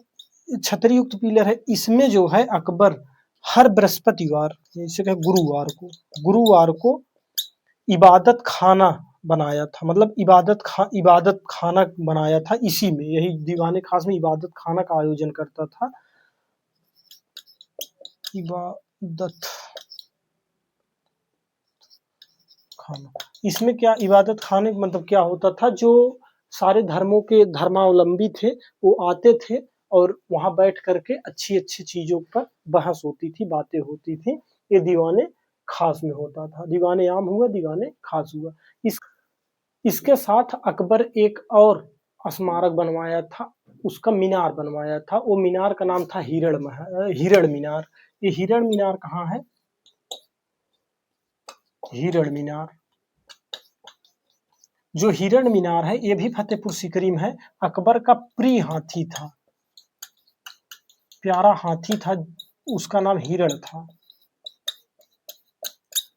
Speaker 1: छतरी युक्त पिलर है। इसमें जो है अकबर हर बृहस्पतिवार, जैसे कि गुरुवार को इबादत खाना बनाया था, मतलब इबादत खाना बनाया था। इसी में, यही दीवाने खास में इबादत खाना का आयोजन करता था। इबादत खाना, इसमें क्या इबादत खाने का मतलब क्या होता था? जो सारे धर्मों के धर्मावलंबी थे वो आते थे और वहां बैठ करके अच्छी अच्छी चीजों पर बहस होती थी, बातें होती थी। ये दीवाने खास में होता था। दीवाने आम हुआ, दीवाने खास हुआ। इसके साथ अकबर एक और स्मारक बनवाया था, उसका मीनार बनवाया था। वो मीनार का नाम था हिरण मीनार। ये हिरण मीनार कहाँ है? हिरण मीनार, जो हिरण मीनार है ये भी फतेहपुर सीकरी में है। अकबर का प्रिय हाथी था, प्यारा हाथी था, उसका नाम हिरण था।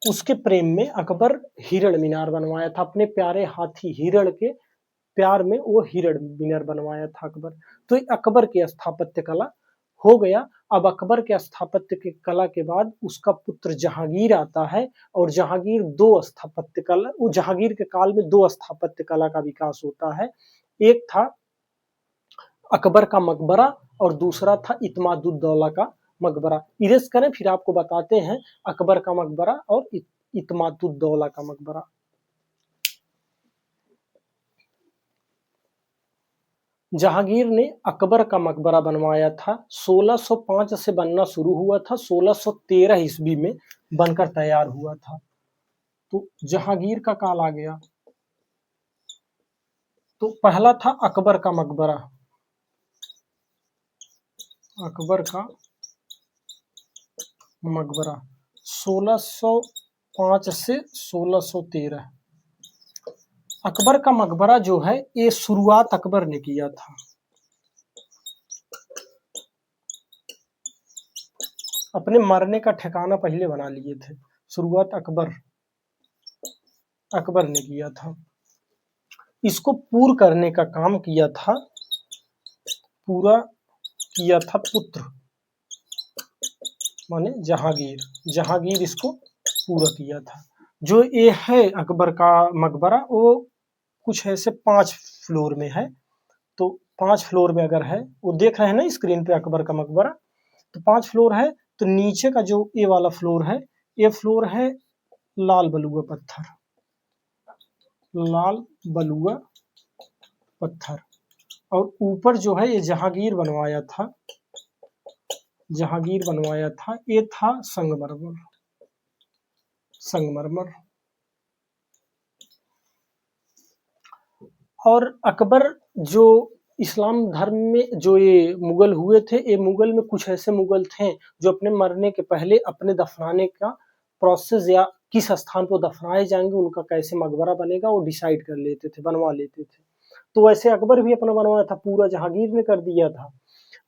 Speaker 1: उसके प्रेम में अकबर हिरण मीनार बनवाया था। अपने प्यारे हाथी हिरण के प्यार में वो हिरण मीनार बनवाया था अकबर। तो ये अकबर की स्थापत्य कला हो गया। अब अकबर के स्थापत्य की कला के बाद उसका पुत्र जहांगीर आता है, और जहांगीर दो स्थापत्य कला, वो जहांगीर के काल में दो स्थापत्य कला का विकास होता है। एक था अकबर का मकबरा और दूसरा था इत्मादुद्दौला का मकबरा। इरेज करें फिर आपको बताते हैं अकबर का मकबरा और इत्मादुद्दौला का मकबरा। जहांगीर ने अकबर का मकबरा बनवाया था। 1605 से बनना शुरू हुआ था, 1613 ईस्वी में बनकर तैयार हुआ था। तो जहांगीर का काल आ गया। तो पहला था अकबर का मकबरा, अकबर का मकबरा 1605 से 1613। अकबर का मकबरा जो है ये शुरुआत अकबर ने किया था। अपने मरने का ठिकाना पहले बना लिए थे। शुरुआत अकबर ने किया था। इसको पूरा करने का काम किया था, पूरा किया था पुत्र माने जहांगीर इसको पूरा किया था। जो ये है अकबर का मकबरा वो कुछ ऐसे 5 फ्लोर में है। तो 5 फ्लोर में अगर है, वो देख रहे हैं ना स्क्रीन पे अकबर का मकबरा, तो 5 फ्लोर है। तो नीचे का जो ये वाला फ्लोर है, ये फ्लोर है लाल बलुआ पत्थर, लाल बलुआ पत्थर। और ऊपर जो है ये जहांगीर बनवाया था, ये था संगमरमर। और अकबर जो इस्लाम धर्म में जो ये मुगल हुए थे, ये मुगल में कुछ ऐसे मुगल थे जो अपने मरने के पहले अपने दफनाने का प्रोसेस या किस स्थान पर दफनाए जाएंगे, उनका कैसे मकबरा बनेगा वो डिसाइड कर लेते थे, बनवा लेते थे। तो वैसे अकबर भी अपना बनवाया था, पूरा जहांगीर ने कर दिया था।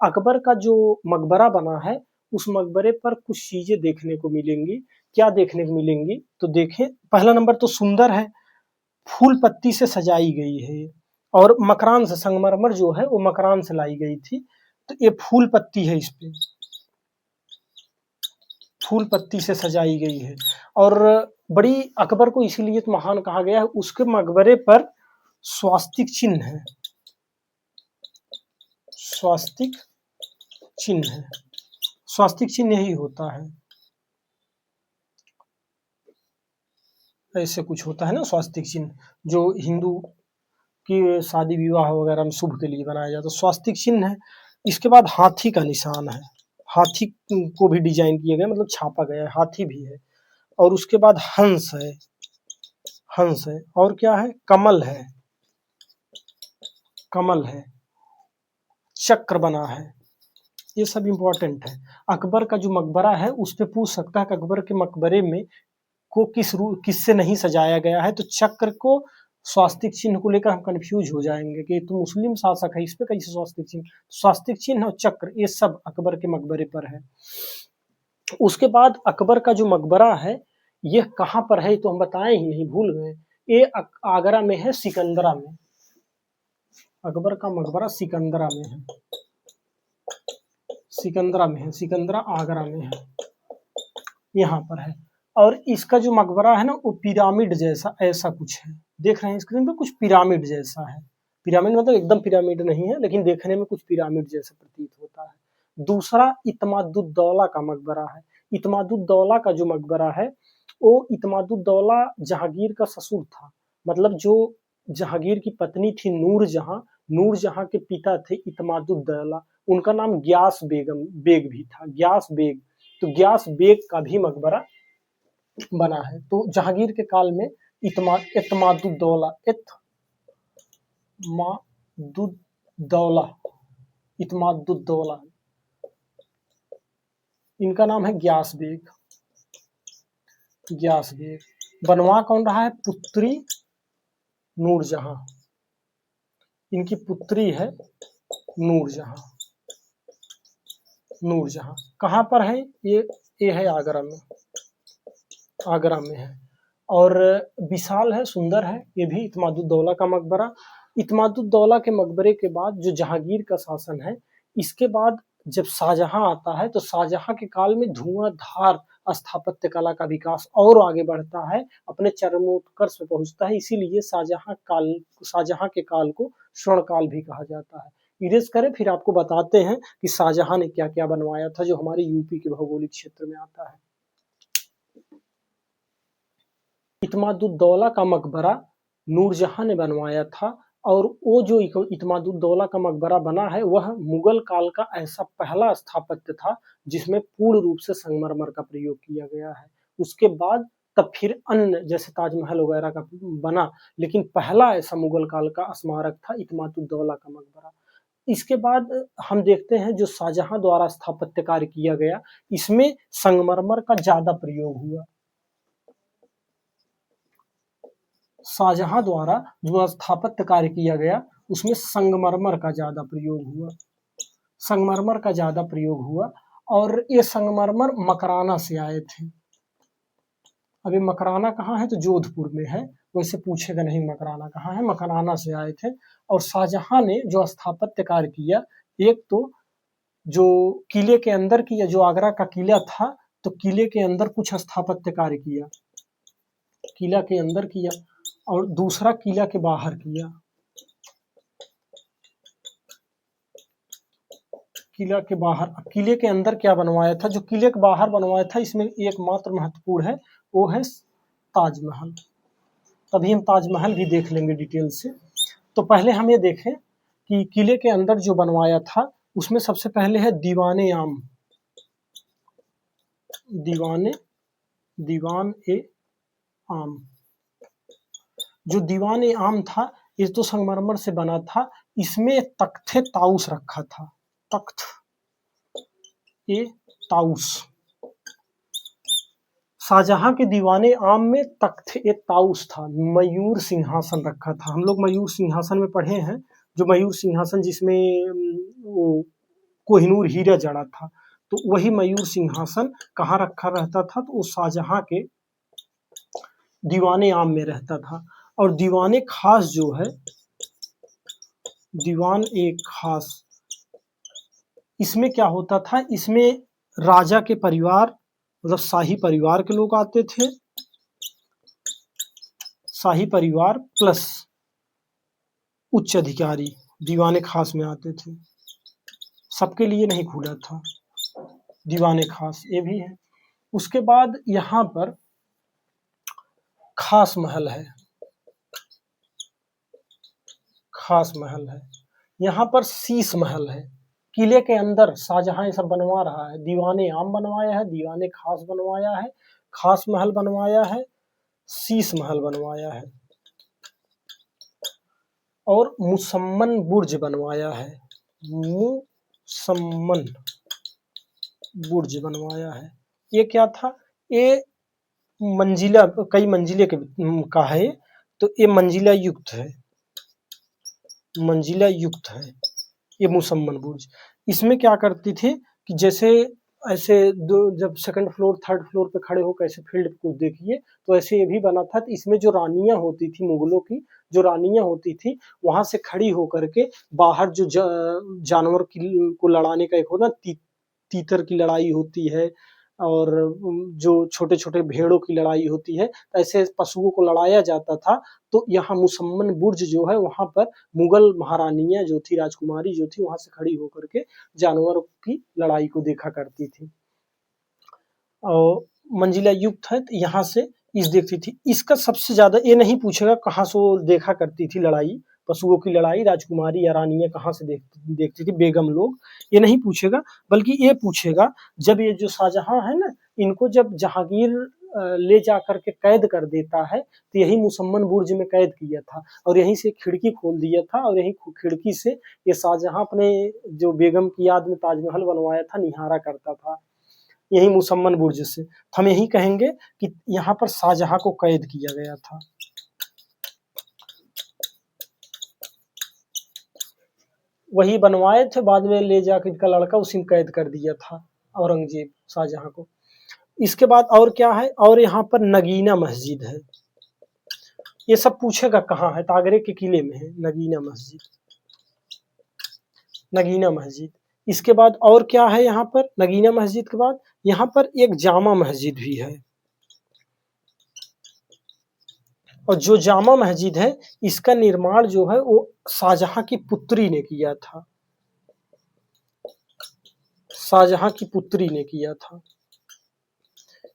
Speaker 1: अकबर का जो मकबरा बना है उस मकबरे पर कुछ चीजें देखने को मिलेंगी। क्या देखने को मिलेंगी तो देखें। पहला नंबर तो सुंदर है, फूल पत्ती से सजाई गई है, और मकरान से, संगमरमर जो है वो मकरान से लाई गई थी। तो ये फूल पत्ती है, इस पे फूल पत्ती से सजाई गई है। और बड़ी अकबर को इसीलिए तो महान कहा गया है, उसके मकबरे पर स्वास्तिक चिन्ह है, स्वास्तिक चिन्ह है। स्वास्तिक चिन्ह यही होता है, ऐसे कुछ होता है ना स्वास्तिक चिन्ह, जो हिंदू की शादी विवाह वगैरह में शुभ के लिए बनाया जाता है, स्वास्तिक चिन्ह है। इसके बाद हाथी का निशान है, हाथी को भी डिजाइन किया गया, मतलब छापा गया है, हाथी भी है। और उसके बाद हंस है, और क्या है, कमल है, चक्र बना है। ये सब इम्पोर्टेंट है। अकबर का जो मकबरा है उस पे पूछ सकता है कि अकबर के मकबरे में को किससे नहीं सजाया गया है। तो चक्र को स्वास्तिक चिन्ह को लेकर हम कंफ्यूज हो जाएंगे कि तो मुस्लिम शासक है, इस पे कैसे स्वास्तिक चिन्ह और चक्र ये सब अकबर के मकबरे पर है। उसके बाद अकबर का जो मकबरा है ये कहाँ पर है तो हम बताए ही नहीं, भूल गए। ये आगरा में है, सिकंदरा में। अकबर का मकबरा सिकंदरा में है, सिकंदरा आगरा में है, यहाँ पर है। और इसका जो मकबरा है ना वो पिरामिड जैसा ऐसा कुछ है, देख रहे हैं स्क्रीन पे, कुछ पिरामिड जैसा है। पिरामिड मतलब एकदम पिरामिड नहीं है, लेकिन देखने में कुछ पिरामिड जैसा प्रतीत होता है। दूसरा इत्मादुद्दौला का मकबरा है। इत्मादुद्दौला का जो मकबरा है वो इत्मादुद्दौला जहांगीर का ससुर था, मतलब जो जहांगीर की पत्नी थी नूरजहां के पिता थे इत्मादुद्दौला, उनका नाम बेग भी था, ग्यास बेग। तो ग्यास बेग का भी मकबरा बना है। तो जहांगीर के काल में इत्मादुद्दौला, इनका नाम है ग्यास बेग। बनवा कौन रहा है, पुत्री नूरजहां, इनकी पुत्री है नूरजहां। नूरजहां कहाँ पर है? ये है आगरा में, आगरा में है। और विशाल है, सुंदर है। ये भी इत्मादुद्दौला का मकबरा। इत्मादुद्दौला के मकबरे के बाद जो जहांगीर का शासन है, इसके बाद जब शाहजहां आता है तो शाहजहां के काल में धुआंधार स्थापत्य कला का विकास और आगे बढ़ता है, अपने चरमोत्कर्ष पे पहुंचता है। इसीलिए शाहजहां के काल को स्वर्ण काल भी कहा जाता है। इरेज करें, फिर आपको बताते हैं कि शाहजहां ने क्या क्या बनवाया था, जो हमारे यूपी के भौगोलिक क्षेत्र में आता है। इत्मादुद्दौला का मकबरा नूरजहां ने बनवाया था, और वो जो इत्मादुद्दौला का मकबरा बना है, वह मुगल काल का ऐसा पहला स्थापत्य था जिसमें पूर्ण रूप से संगमरमर का प्रयोग किया गया है। उसके बाद तब फिर अन्य जैसे ताजमहल वगैरह का बना, लेकिन पहला ऐसा मुगल काल का स्मारक था इत्मादुद्दौला का मकबरा। इसके बाद हम देखते हैं जो शाहजहां द्वारा स्थापत्य कार्य किया गया, इसमें संगमरमर का ज्यादा प्रयोग हुआ। शाहजहां द्वारा जो स्थापत्य कार्य किया गया, उसमें संगमरमर का ज्यादा प्रयोग हुआ। संगमरमर का ज्यादा प्रयोग हुआ, और ये संगमरमर मकराना से आए थे। अभी मकराना कहाँ है? तो जोधपुर में है। वैसे पूछेगा नहीं मकराना कहाँ है, मकराना से आए थे। और शाहजहां ने जो स्थापत्य कार्य किया, एक तो जो किले के अंदर किया, जो आगरा का किला था, तो किले के अंदर कुछ स्थापत्य कार्य किया, किला के अंदर किया, और दूसरा किला के बाहर किया। किला के बाहर, किले के अंदर क्या बनवाया था? जो किले के बाहर बनवाया था, इसमें एकमात्र महत्वपूर्ण है, वो है ताजमहल। तभी हम ताजमहल भी देख लेंगे डिटेल से। तो पहले हम ये देखें कि किले के अंदर जो बनवाया था, उसमें सबसे पहले है दीवाने आम। दीवान ए आम। जो दीवान ए आम था, ये तो संगमरमर से बना था। इसमें तख्ते ताउस रखा था, तख्त ए ताउस। शाहजहां के दीवाने आम में तख्त ए ताउस था, मयूर सिंहासन रखा था। हम लोग मयूर सिंहासन में पढ़े हैं, जो मयूर सिंहासन जिसमें वो कोहिनूर हीरा जड़ा था, तो वही मयूर सिंहासन कहाँ रखा रहता था? तो वो शाहजहां के दीवाने आम में रहता था। और दीवाने खास जो है, दीवान एक खास, इसमें क्या होता था? इसमें राजा के परिवार, मतलब शाही परिवार के लोग आते थे, शाही परिवार प्लस उच्च अधिकारी दीवाने खास में आते थे। सबके लिए नहीं खुला था दीवाने खास, ये भी है। उसके बाद यहाँ पर खास महल है, खास महल है। यहाँ पर शीश महल है। किले के अंदर शाहजहां ये सब बनवा रहा है। दीवाने आम बनवाया है, दीवाने खास बनवाया है, खास महल बनवाया है, शीश महल बनवाया है, और मुसम्मन बुर्ज बनवाया है। मुसम्मन बुर्ज बनवाया है। ये क्या था? ये मंजिला, कई मंजिले का है, तो ये मंजिला युक्त है, मंजिला युक्त है ये मुसम्मन बुर्ज। इसमें क्या करती थी कि जैसे ऐसे दो, जब सेकंड फ्लोर थर्ड फ्लोर पे खड़े हो कैसे फील्ड को देखिए, तो ऐसे ये भी बना था। तो इसमें जो रानियां होती थी, मुगलों की जो रानियां होती थी, वहां से खड़ी होकर के बाहर जो जानवर को लड़ाने का एक होता तीतर की लड़ाई होती है, और जो छोटे छोटे भेड़ों की लड़ाई होती है, ऐसे पशुओं को लड़ाया जाता था। तो यहाँ मुसम्मन बुर्ज जो है, वहां पर मुगल महारानियां जो थी, राजकुमारी जो थी, वहां से खड़ी होकर के जानवरों की लड़ाई को देखा करती थी। और मंजिला युक्त है, तो यहाँ से इस देखती थी। इसका सबसे ज्यादा ये नहीं पूछेगा कहाँ से वो देखा करती थी लड़ाई, पशुओं की लड़ाई, राजकुमारी या रानियां कहाँ से देखती थी, बेगम लोग, ये नहीं पूछेगा। बल्कि ये पूछेगा, जब ये जो शाहजहां है ना, इनको जब जहांगीर ले जा करके कैद कर देता है, तो यही मुसम्मन बुर्ज में कैद किया था, और यहीं से खिड़की खोल दिया था, और यही खिड़की से ये शाहजहां अपने जो बेगम की याद में ताजमहल बनवाया था, निहारा करता था, यही मुसम्मन बुर्ज से। हम यही कहेंगे कि यहाँ पर शाहजहां को कैद किया गया था। वही बनवाए थे, बाद में ले जाकर इनका लड़का उसी में कैद कर दिया था औरंगजेब शाहजहां को। इसके बाद और क्या है, और यहाँ पर नगीना मस्जिद है। ये सब पूछेगा कहाँ है, तो आगरे के किले में है नगीना मस्जिद, नगीना मस्जिद। इसके बाद और क्या है यहाँ पर, नगीना मस्जिद के बाद यहाँ पर एक जामा मस्जिद भी है। और जो जामा मस्जिद है इसका निर्माण जो है वो शाहजहां की पुत्री ने किया था, शाहजहां की पुत्री ने किया था।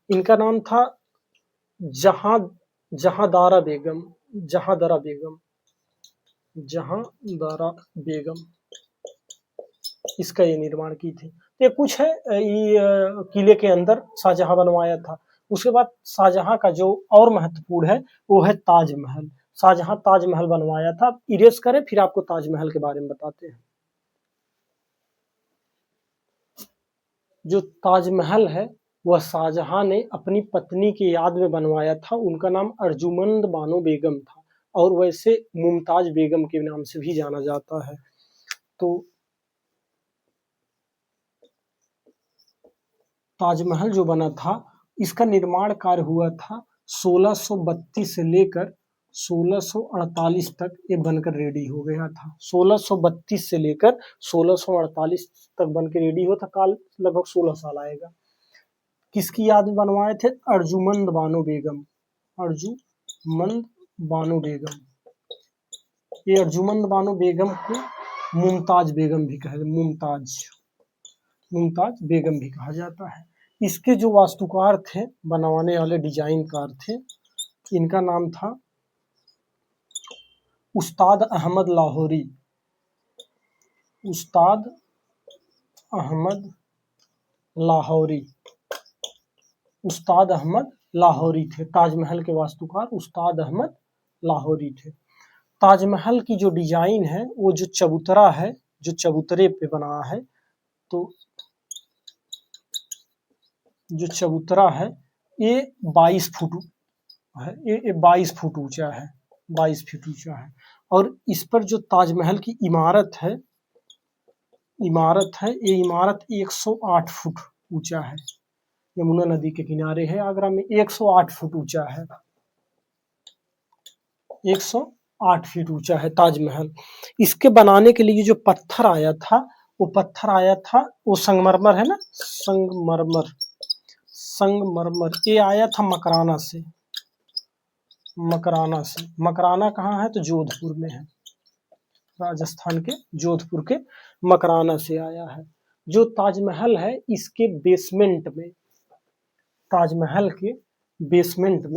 Speaker 1: इनका नाम था जहां जहांदारा बेगम, जहांदारा बेगम, जहांदारा बेगम, इसका ये निर्माण की थी। तो ये कुछ है, ये किले के अंदर शाहजहां बनवाया था। उसके बाद शाहजहां का जो और महत्वपूर्ण है वो है ताजमहल। शाहजहां ताजमहल बनवाया था। इरेज करें फिर आपको ताजमहल के बारे में बताते हैं। जो ताजमहल है वह शाहजहां ने अपनी पत्नी की याद में बनवाया था। उनका नाम अर्जुमंद बानो बेगम था और वैसे मुमताज बेगम के नाम से भी जाना जाता है। तो ताजमहल जो बना था इसका निर्माण कार्य हुआ था 1632 से लेकर 1648 तक ये बनकर रेडी हो गया था। 1632 से लेकर 1648 तक बनकर रेडी हुआ था, काल लगभग 16 साल आएगा। किसकी याद में बनवाए थे, अर्जुमंद बानो बेगम, अर्जुमंद बानो बेगम। ये अर्जुमंद बानो बेगम को मुमताज बेगम भी कहा, मुमताज बेगम भी कहा जाता है। इसके जो वास्तुकार थे, बनवाने वाले डिजाइनकार थे, इनका नाम था उस्ताद अहमद लाहौरी, उस्ताद अहमद लाहौरी, उस्ताद अहमद लाहौरी थे। ताजमहल के वास्तुकार उस्ताद अहमद लाहौरी थे। ताजमहल की जो डिजाइन है वो जो चबूतरा है, जो चबूतरे पे बना है, तो जो चबूतरा है ये 22 फुट है, ये 22 फुट ऊंचा है, 22 फीट ऊंचा है। और इस पर जो ताजमहल की इमारत है, ये इमारत 108 फुट ऊंचा है। यमुना नदी के किनारे है आगरा में, 108 फुट ऊंचा है, 108 फीट ऊंचा है ताजमहल। इसके बनाने के लिए जो पत्थर आया था वो संगमरमर है ना, संगमरमर ये आया था मकराना से। मकराना कहाँ है, तो जोधपुर में है, राजस्थान के जोधपुर के मकराना से आया है। जो ताजमहल है इसके बेसमेंट में, ताजमहल के बेसमेंट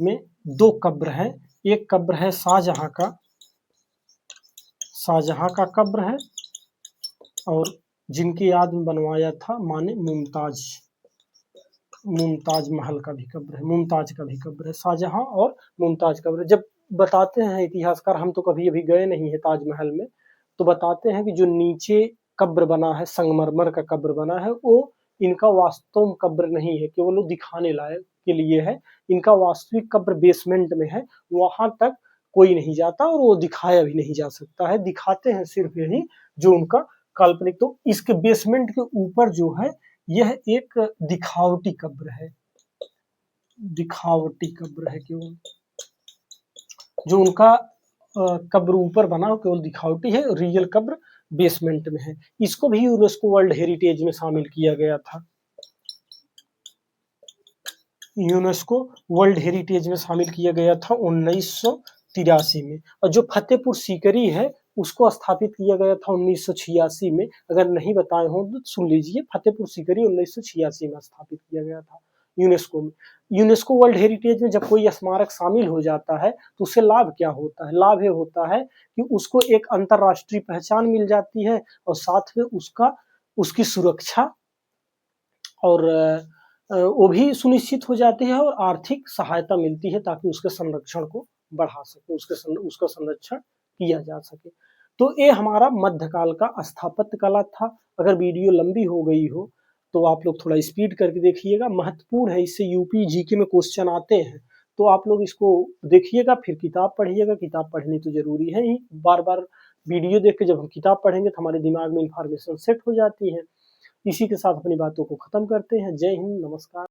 Speaker 1: में 2 कब्र हैं। एक कब्र है शाहजहां का कब्र है, और जिनकी याद में बनवाया था माने मुमताज महल का भी कब्र है, मुमताज का भी कब्र है, शाहजहां और मुमताज कब्र। जब बताते हैं इतिहासकार, हम तो कभी अभी गए नहीं है ताजमहल में, तो बताते हैं कि जो नीचे कब्र बना है, संगमरमर का कब्र बना है, वो इनका वास्तव में कब्र नहीं है, केवल वो दिखाने लायक के लिए है। इनका वास्तविक कब्र बेसमेंट में है, वहां तक कोई नहीं जाता और वो दिखाया भी नहीं जा सकता है। दिखाते हैं सिर्फ यही जो उनका काल्पनिक। तो इसके बेसमेंट के ऊपर जो है यह एक दिखावटी कब्र है, दिखावटी कब्र है केवल। जो उनका कब्र ऊपर बना केवल दिखावटी है, रियल कब्र बेसमेंट में है। इसको भी यूनेस्को वर्ल्ड हेरिटेज में शामिल किया गया था, यूनेस्को वर्ल्ड हेरिटेज में शामिल किया गया था 1983 में। और जो फतेहपुर सीकरी है उसको स्थापित किया गया था 1986 में। अगर नहीं बताए हो तो सुन लीजिए, फतेहपुर सीकरी 1986 में स्थापित किया गया था यूनेस्को में। यूनेस्को वर्ल्ड हेरिटेज में जब कोई स्मारक शामिल हो जाता है तो उससे लाभ क्या होता है, लाभ ये होता है कि उसको एक अंतरराष्ट्रीय पहचान मिल जाती है, और साथ में उसकी सुरक्षा और वो भी सुनिश्चित हो जाती है, और आर्थिक सहायता मिलती है ताकि उसके संरक्षण को बढ़ा सके, उसका संरक्षण किया जा सके। तो ये हमारा मध्यकाल का स्थापत्य कला था। अगर वीडियो लंबी हो गई हो तो आप लोग थोड़ा स्पीड करके देखिएगा, महत्वपूर्ण है, इससे यूपी जीके में क्वेश्चन आते हैं। तो आप लोग इसको देखिएगा, फिर किताब पढ़िएगा। किताब पढ़नी तो ज़रूरी है ही, बार-बार वीडियो देख के जब हम किताब पढ़ेंगे तो हमारे दिमाग में इन्फॉर्मेशन सेट हो जाती है। इसी के साथ अपनी बातों को ख़त्म करते हैं। जय हिंद, नमस्कार।